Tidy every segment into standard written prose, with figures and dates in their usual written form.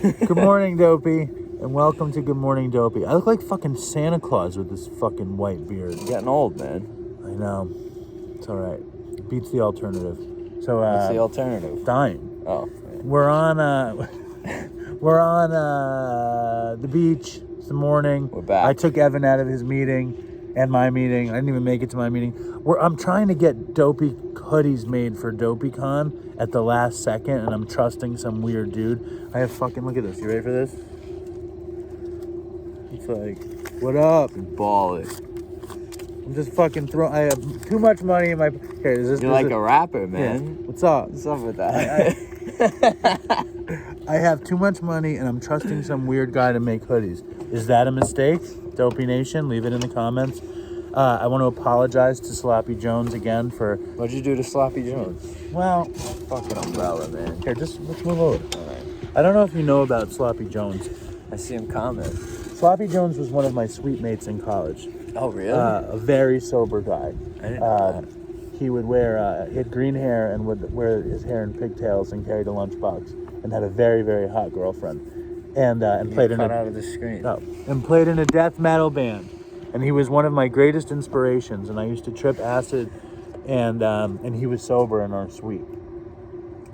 Good morning, Dopey, and welcome to Good Morning, Dopey. I look like fucking Santa Claus with this fucking white beard. You're getting old, man. I know. It's all right. Beats the alternative. So, What's the alternative? Dying. Oh. Man. We're on the beach. It's the morning. We're back. I took Evan out of his meeting and my meeting. I didn't even make it to my meeting. I'm trying to get Dopey hoodies made for DopeyCon at the last second, and I'm trusting some weird dude. I have fucking, look at this. You ready for this? It's like, what up? Baller. I'm just fucking throwing. I have too much money in my. Here, is this? You're like a rapper, man. Yeah. What's up? What's up with that? I have too much money, and I'm trusting some weird guy to make hoodies. Is that a mistake? Dopey Nation, leave it in the comments. I want to apologize to Sloppy Jones again for. What'd you do to Sloppy Jones? Well, Fucking umbrella, man. here, let's move over. All right. I don't know if you know about Sloppy Jones. I see him comment. Sloppy Jones was one of my sweet mates in college. Oh, really? A very sober guy. I didn't know that. He would wear, he had green hair and would wear his hair in pigtails and carried a lunchbox and had a very, very hot girlfriend. And played in cut out of the screen. and played in a death metal band. And he was one of my greatest inspirations. And I used to trip acid, and he was sober in our suite.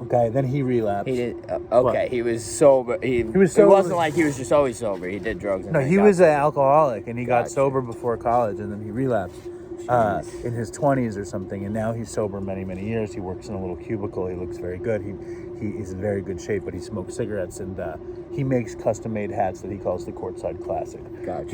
Okay, then he relapsed. He did. Okay, What? he was sober. He was sober. It wasn't like he was just always sober. He did drugs. And No, then he got was an sober. alcoholic, and he got Gotcha. sober before college, and then he relapsed in his 20s or something. And now he's sober many, many years. He works in a little cubicle. He looks very good. He is in very good shape, but he smokes cigarettes, and he makes custom-made hats that he calls the Courtside Classic. Gotcha.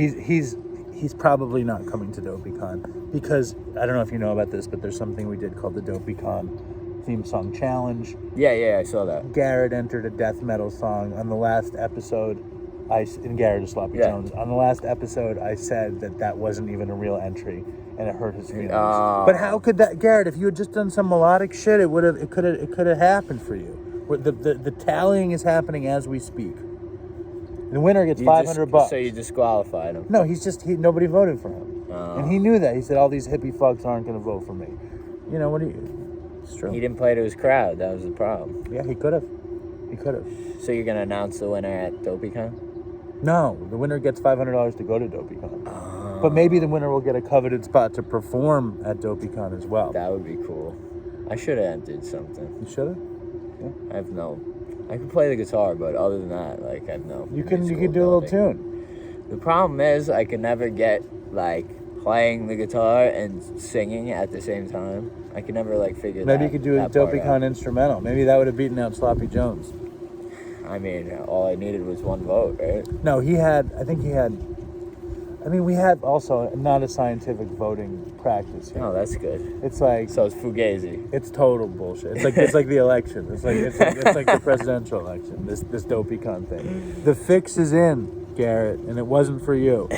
He's probably not coming to DopeyCon because I don't know if you know about this, but there's something we did called the DopeyCon theme song challenge. Yeah, I saw that. Garrett entered a death metal song on the last episode. And Garrett is Sloppy Jones. On the last episode, I said that wasn't even a real entry, and it hurt his feelings. But how could that, Garrett? If you had just done some melodic shit, it could have happened for you. The tallying is happening as we speak. The winner gets $500. So you disqualified him. No, nobody voted for him, and he knew that. He said all these hippie fucks aren't going to vote for me. You know what? It's true. He didn't play to his crowd. That was the problem. Yeah, he could have. He could have. So you're gonna announce the winner at DopeyCon? No, the winner gets $500 to go to DopeyCon. But maybe the winner will get a coveted spot to perform at DopeyCon as well. That would be cool. I should have entered something. You should have. Yeah. I can play the guitar, but other than that, I have no. You can musical do a little ability. tune. The problem is I can never get playing the guitar and singing at the same time. I can never figure that. Maybe you could do a that part DopeyCon out. instrumental. Maybe that would have beaten out Sloppy Jones. I mean, all I needed was one vote, right? No, we had also not a scientific voting practice here. Oh, that's good. It's like, So it's Fugazi. it's total bullshit. It's like the election. It's like the presidential election. This DopeyCon thing. The fix is in, Garrett, and it wasn't for you.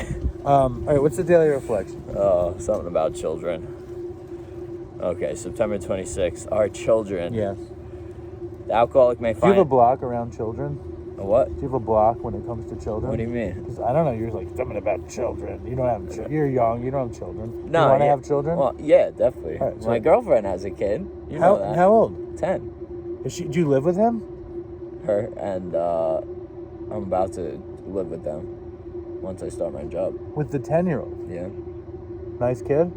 All right, what's the daily reflection? Oh, something about children. Okay, September 26th. Our children. Yes. The alcoholic may Do you find... have a block around children? A what? Do you have a block when it comes to children? What do you mean? 'Cause I don't know. You're like something about children. You don't have children. You're young. You don't have children. No, you want to yeah. have children? Well, yeah, definitely. All right, so- My girlfriend has a kid. You know that. How old? 10. Do you live with him? Her and I'm about to live with them once I start my job. With the 10-year-old. Yeah. Nice kid.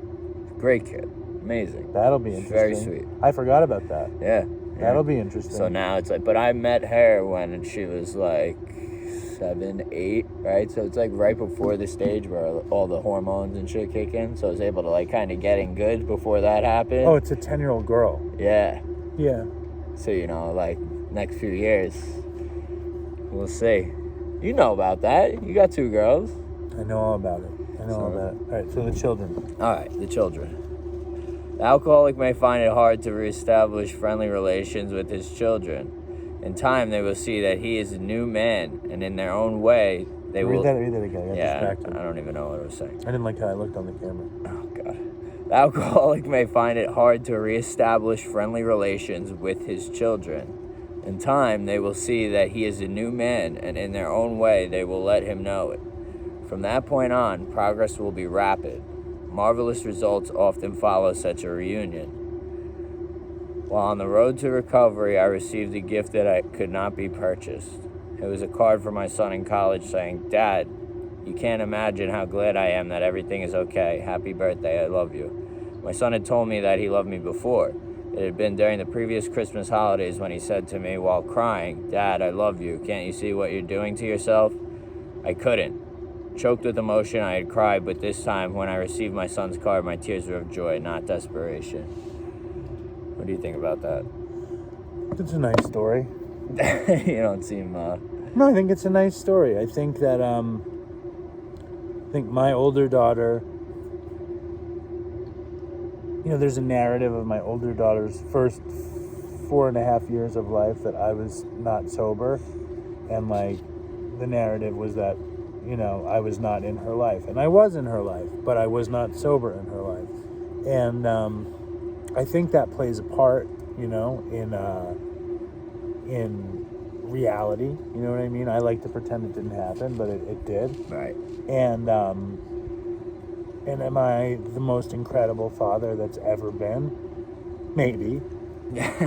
Great kid. Amazing. That'll be interesting. Very sweet. I forgot about that. Yeah. That'll be interesting. So now it's but I met her when she was 7, 8, right? So it's right before the stage where all the hormones and shit kick in. So I was able to kind of get in good before that happened. Oh, it's a 10-year-old girl. Yeah. Yeah. So, next few years, we'll see. You know about that. You got 2 girls. I know all about it. All right, so the children. All right, the children. The alcoholic may find it hard to reestablish friendly relations with his children. In time, they will see that he is a new man, and in their own way, they will... Read that again. I got Yeah, distracted. I don't even know what I was saying. I didn't like how I looked on the camera. Oh, God. The alcoholic may find it hard to reestablish friendly relations with his children. In time, they will see that he is a new man, and in their own way, they will let him know it. From that point on, progress will be rapid. Marvelous results often follow such a reunion. While on the road to recovery, I received a gift that could not be purchased. It was a card from my son in college saying, "Dad, you can't imagine how glad I am that everything is okay. Happy birthday, I love you." My son had told me that he loved me before. It had been during the previous Christmas holidays when he said to me while crying, "Dad, I love you. Can't you see what you're doing to yourself?" I couldn't. Choked with emotion, I had cried, but this time when I received my son's card, my tears were of joy, not desperation. What do you think about that? It's a nice story. You don't seem... No, I think it's a nice story. I think that, I think my older daughter, there's a narrative of my older daughter's first 4.5 years of life that I was not sober. And, the narrative was that, I was not in her life. And I was in her life, but I was not sober in her life. And I think that plays a part, in reality. You know what I mean? I like to pretend it didn't happen, but it did. Right. And am I the most incredible father that's ever been? Maybe.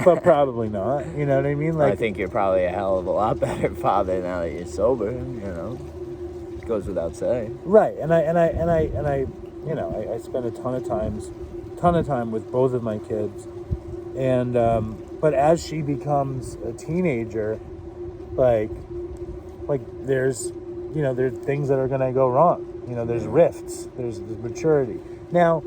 But probably not. You know what I mean? I think you're probably a hell of a lot better father now that you're sober, Goes without saying. Right. And I spend a ton of time with both of my kids. And but as she becomes a teenager, there's there's things that are going to go wrong. There's rifts, there's maturity. Now,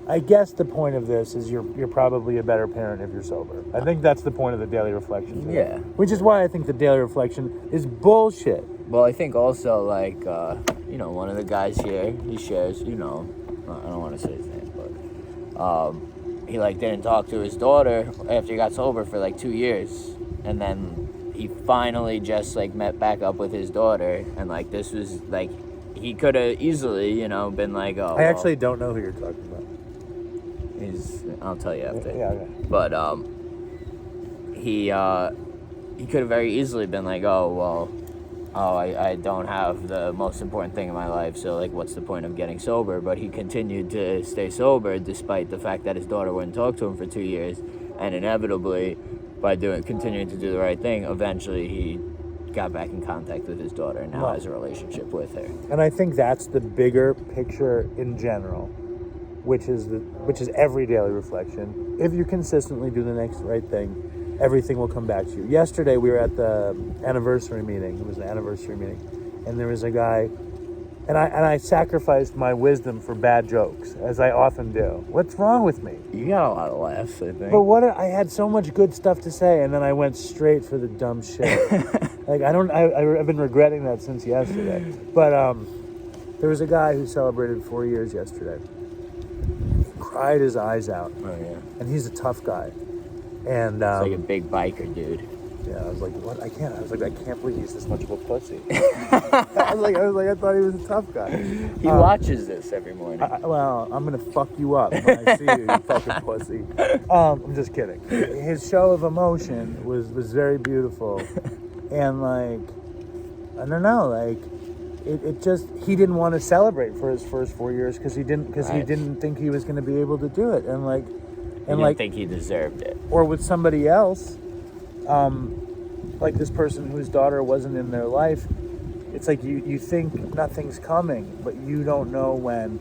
I guess the point of this is you're probably a better parent if you're sober. I think that's the point of the daily reflection today. Yeah. Which is why I think the daily reflection is bullshit. Well, I think also, one of the guys here, he shares, I don't want to say his name, but he, didn't talk to his daughter after he got sober for, 2 years. And then he finally just, met back up with his daughter. And, this was, he could have easily, been like, oh, I actually don't know who you're talking about. I'll tell you after. Yeah, okay. But, he could have very easily been like, I don't have the most important thing in my life, so, what's the point of getting sober? But he continued to stay sober despite the fact that his daughter wouldn't talk to him for 2 years. And inevitably, by continuing to do the right thing, eventually he got back in contact with his daughter and now has a relationship with her. And I think that's the bigger picture in general, which is every daily reflection. If you consistently do the next right thing, everything will come back to you. Yesterday, we were at the anniversary meeting. It was an anniversary meeting. And there was a guy, and I sacrificed my wisdom for bad jokes, as I often do. What's wrong with me? You got a lot of laughs, I think. But I had so much good stuff to say, and then I went straight for the dumb shit. I've been regretting that since yesterday. But there was a guy who celebrated 4 years yesterday. Cried his eyes out. Oh, yeah. And he's a tough guy. And it's a big biker dude. Yeah, I was like, what? I can't believe he's this much of a pussy. I thought he was a tough guy. He watches this every morning. I'm gonna fuck you up when I see you, you fucking pussy. I'm just kidding. His show of emotion was very beautiful, and I don't know, it just, he didn't want to celebrate for his first 4 years because he didn't think he was going to be able to do it, and he didn't think he deserved it. Or with somebody else, this person whose daughter wasn't in their life, it's you think nothing's coming, but you don't know when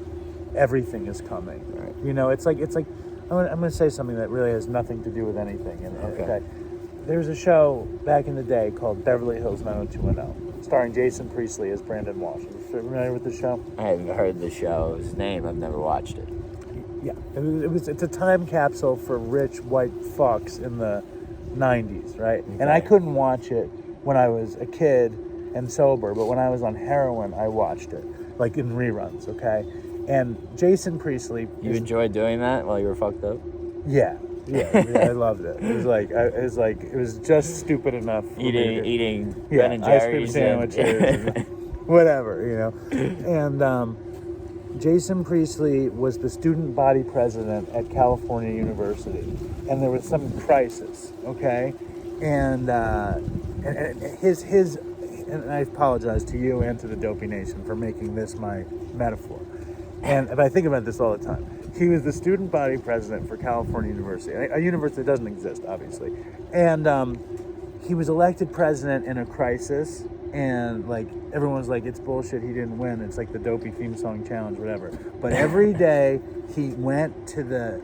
everything is coming. Right. It's like I'm going to say something that really has nothing to do with anything. Okay. There's a show back in the day called Beverly Hills 90210, starring Jason Priestley as Brandon Walsh. Are you familiar with the show? I haven't heard the show's name. I've never watched it. Yeah, it's a time capsule for rich white fucks in the 90s, right? Okay. And I couldn't watch it when I was a kid and sober, but when I was on heroin, I watched it, in reruns, okay? And Jason Priestley... You enjoyed doing that while you were fucked up? Yeah, I loved it. It was just stupid enough. Eating Ben and Jerry's. Ice cream sandwiches, whatever, And Jason Priestley was the student body president at California University, and there was some crisis, okay? And his and I apologize to you and to the Dopey Nation for making this my metaphor. But I think about this all the time. He was the student body president for California University, a university that doesn't exist, obviously. And he was elected president in a crisis, and like everyone's like, it's bullshit, he didn't win. It's like the dopey theme song challenge, whatever. But every day he went to the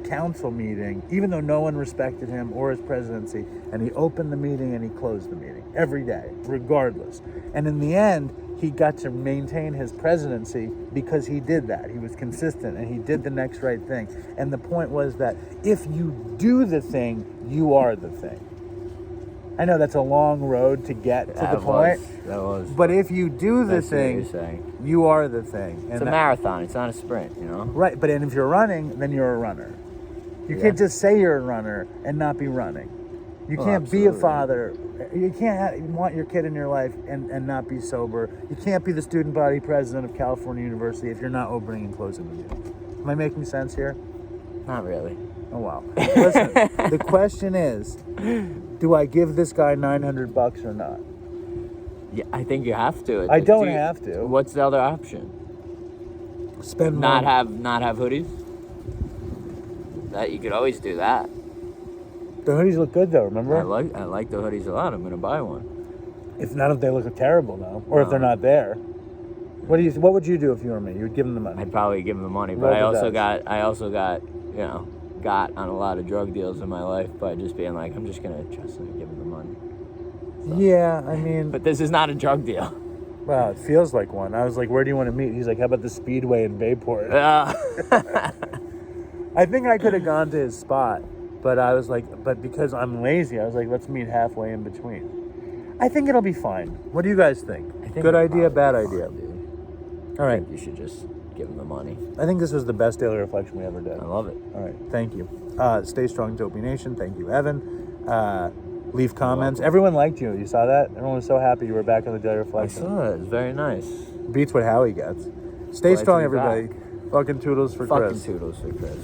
council meeting, even though no one respected him or his presidency, and he opened the meeting and he closed the meeting every day, regardless. And in the end, he got to maintain his presidency because he did that. He was consistent and he did the next right thing. And the point was that if you do the thing, you are the thing. I know that's a long road to get to the point. That was. But if you do the thing, you are the thing. It's a marathon. It's not a sprint, you know? Right. But if you're running, then you're a runner. You can't just say you're a runner and not be running. You can't be a father. You can't want your kid in your life and not be sober. You can't be the student body president of California University if you're not opening and closing the meeting. Am I making sense here? Not really. Oh, wow. Listen, the question is, do I give this guy $900 or not? Yeah, I think you have to. I don't have to. What's the other option? Spend not money. Not have hoodies? That you could always do that. The hoodies look good though, remember? I like the hoodies a lot. I'm gonna buy one. If not, if they look terrible though, or if they're not there. What would you do if you were me? You would give them the money. I'd probably give them the money, but I also got on a lot of drug deals in my life by just being like, I'm just gonna trust them and give them the money. So. Yeah, I mean. But this is not a drug deal. Well, it feels like one. I was like, where do you want to meet? He's like, how about the Speedway in Bayport? I think I could have gone to his spot, but I was like, but because I'm lazy, I was like, let's meet halfway in between. I think it'll be fine. What do you guys think? Good idea, bad idea? All right. You should just give him the money. I think this was the best daily reflection we ever did. I love it. All right. Thank you. Stay strong, Dopey Nation. Thank you, Evan. Leave comments. Everyone liked you. You saw that? Everyone was so happy you were back on the daily reflection. I saw it. It's very nice. Beats what Howie gets. Stay strong, everybody. Fucking toodles for Chris. Fucking toodles for Chris.